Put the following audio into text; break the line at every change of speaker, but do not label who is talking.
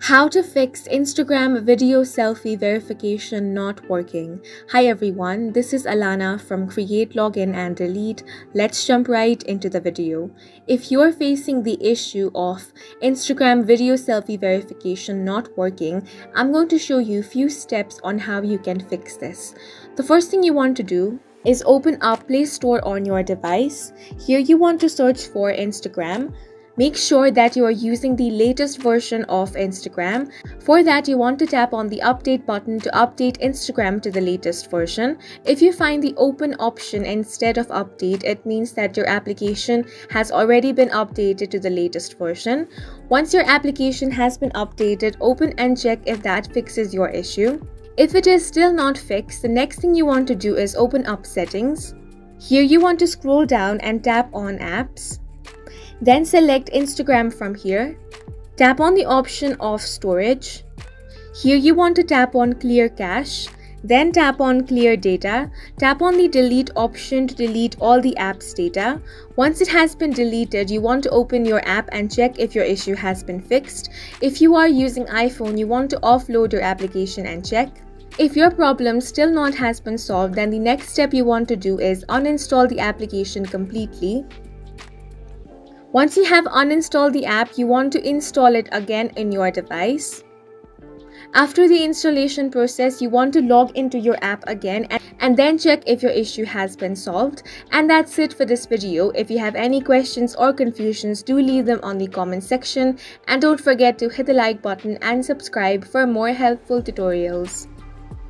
How to fix Instagram video selfie verification not working. Hi everyone, this is Alana from Create, Login and Delete. Let's jump right into the video. If you're facing the issue of Instagram video selfie verification not working, I'm going to show you a few steps on how you can fix this. The first thing you want to do is open up Play Store on your device. Here you want to search for Instagram. Make sure that you are using the latest version of Instagram. For that, you want to tap on the update button to update Instagram to the latest version. If you find the open option instead of update, it means that your application has already been updated to the latest version. Once your application has been updated, open and check if that fixes your issue. If it is still not fixed, the next thing you want to do is open up Settings. Here you want to scroll down and tap on Apps. Then select Instagram from here. Tap on the option of Storage. Here you want to tap on Clear Cache. Then tap on Clear Data. Tap on the Delete option to delete all the app's data. Once it has been deleted, you want to open your app and check if your issue has been fixed. If you are using iPhone, you want to offload your application and check. If your problem still not has been solved, then the next step you want to do is uninstall the application completely. Once you have uninstalled the app, you want to install it again in your device. After the installation process, you want to log into your app again and then check if your issue has been solved. And that's it for this video. If you have any questions or confusions, do leave them on the comment section. And don't forget to hit the like button and subscribe for more helpful tutorials.